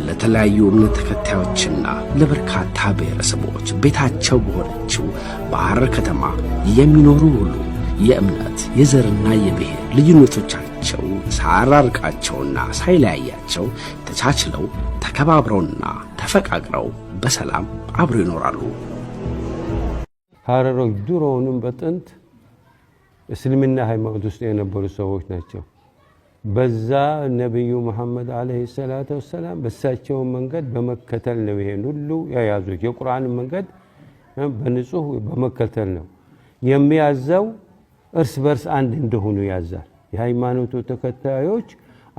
ለተለያዩ እምነት ተከታዮችና ለበርካታ ብሔረሰቦች ቤታቸው በሆነችው በሐረር ከተማ የሚኖሩ ሁሉ የእምነት የዘርና የብሔር ልዩነቶቻቸው ሳያራርቃቸውና ሳይለያያቸው ተቻችለው ተከባብረውና ተፈቃቅረው በሰላም አብረው ይኖራሉ። ሐረሮች ድሮውንም በጥንት እስልምና ሃይማኖት ውስጥ የነበሩ ሰዎች ናቸው። በዛ ነብዩ መሐመድ አለይሂ ሰላቱ ወሰለም በሳቸው መንገድ በመከተል ነው ይሄን ሁሉ ያያዙት። የቁርአን መንገድ በንጹህ በመከተል ነው የሚያዘው። እርስ በርስ አንድ እንደሆኑ ያዛል። የሃይማኖቱ ተከታዮች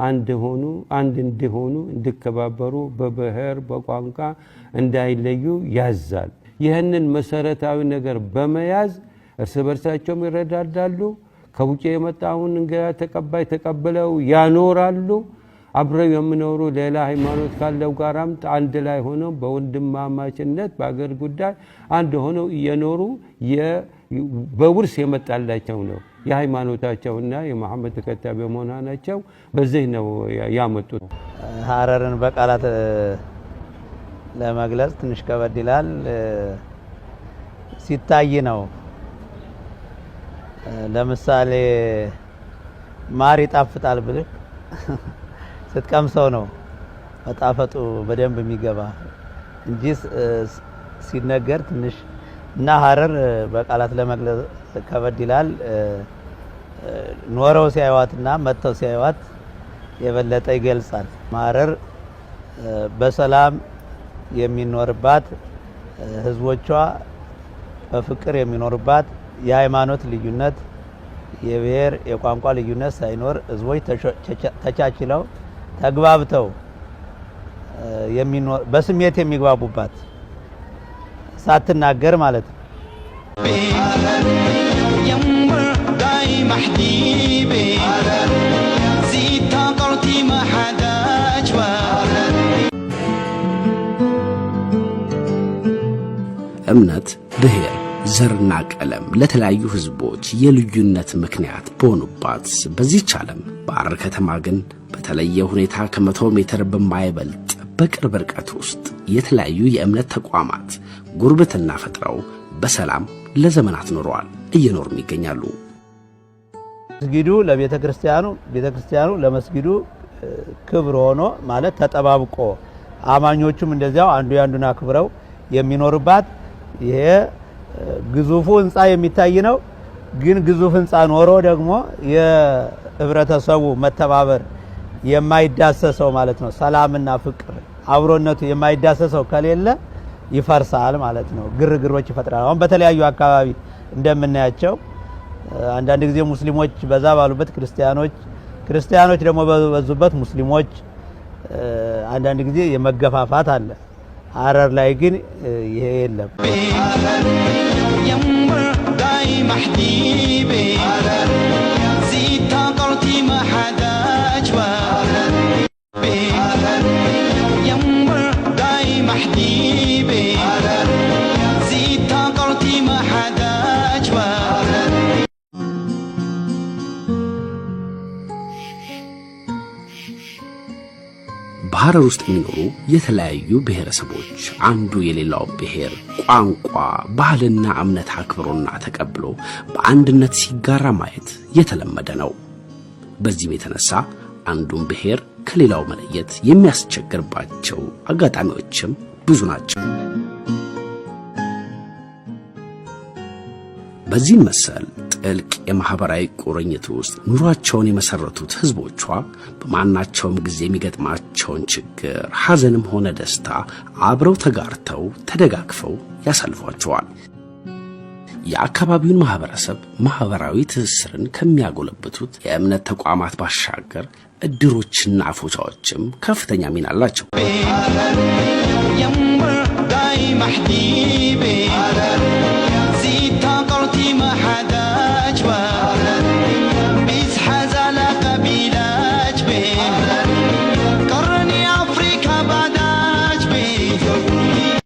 አንድ እንዲሆኑ እንዲከባበሩ በብሔር በቋንቋ እንዳይለዩ ያዛል። ይህንን መሰረታዊ ነገር በመያዝ እርስ በርሳቸውም ይረዳዳሉ። ከውጪ የመጣውን እንግዳ ተቀበለው ያኖራሉ። አብረው የሚኖሩ ሌላ ሃይማኖት ካለው ጋራም አንድ ላይ ሆነው በወንድማማችነት በአገር ጉዳይ አንድ ሆነው እየኖሩ በውርስ የመጣላቸው ነው። የሃይማኖታቸውና የመሐመድ ተከታይ በመሆናቸው በዚህ ነው ያመጡት። ሐረርን በቃላት ለመግለጽ ትንሽ ከበድ ይላል። ሲታይ ነው። ለምሳሌ ማር ይጣፍጣል ብለህ ስትቀምሰው ነው መጣፈጡ በደንብ የሚገባ እንጂ ሲነገር ትንሽ እና ሐረር በቃላት ለመግለጽ ከበድ ይላል። ኖረው ሲያዩዋትና መተው ሲያዩዋት የበለጠ ይገልጻል። ሐረር በሰላም የሚኖርባት ህዝቦቿ በፍቅር የሚኖርባት የሃይማኖት ልዩነት የብሔር የቋንቋ ልዩነት ሳይኖር ህዝቦች ተቻችለው ተግባብተው የሚኖር በስሜት የሚግባቡባት ሳትናገር ማለት ነው። እምነት ብሔር ዘርና ቀለም ለተለያዩ ህዝቦች የልዩነት ምክንያት በሆኑባት በዚህች ዓለም በሐረር ከተማ ግን በተለየ ሁኔታ ከ100 ሜትር በማይበልጥ በቅርብ ርቀት ውስጥ የተለያዩ የእምነት ተቋማት ጉርብትና ፈጥረው በሰላም ለዘመናት ኖረዋል፣ እየኖሩም ይገኛሉ። መስጊዱ ለቤተክርስቲያኑ፣ ቤተክርስቲያኑ ለመስጊዱ ክብር ሆኖ ማለት ተጠባብቆ አማኞቹም እንደዚያው አንዱ ያንዱን አክብረው የሚኖርባት ይሄ ግዙፉ ህንጻ የሚታይ ነው። ግን ግዙፍ ህንጻ ኖሮ ደግሞ የህብረተሰቡ መተባበር የማይዳሰሰው ማለት ነው። ሰላምና ፍቅር አብሮነቱ የማይዳሰሰው ከሌለ ይፈርሳል ማለት ነው። ግርግሮች ይፈጥራል። አሁን በተለያዩ አካባቢ እንደምናያቸው አንዳንድ ጊዜ ሙስሊሞች በዛ ባሉበት ክርስቲያኖች ደግሞ በዙበት ሙስሊሞች አንዳንድ ጊዜ የመገፋፋት አለ። ሐረር ላይ ግን ይሄ የለም። በሐረር ውስጥ የሚኖሩ የተለያዩ ብሔረሰቦች አንዱ የሌላው ብሔር ቋንቋ፣ ባህልና እምነት አክብሮና ተቀብሎ በአንድነት ሲጋራ ማየት የተለመደ ነው። በዚህም የተነሳ አንዱን ብሔር ከሌላው መለየት የሚያስቸግርባቸው አጋጣሚዎችም ብዙ ናቸው። በዚህ መሰል ጥልቅ የማህበራዊ ቁርኝት ውስጥ ኑሯቸውን የመሰረቱት ህዝቦቿ በማናቸውም ጊዜ የሚገጥማቸውን ችግር፣ ሐዘንም ሆነ ደስታ አብረው ተጋርተው ተደጋግፈው ያሳልፏቸዋል። የአካባቢውን ማህበረሰብ ማህበራዊ ትስስርን ከሚያጎለብቱት የእምነት ተቋማት ባሻገር እድሮችና አፎቻዎችም ከፍተኛ ሚና አላቸው።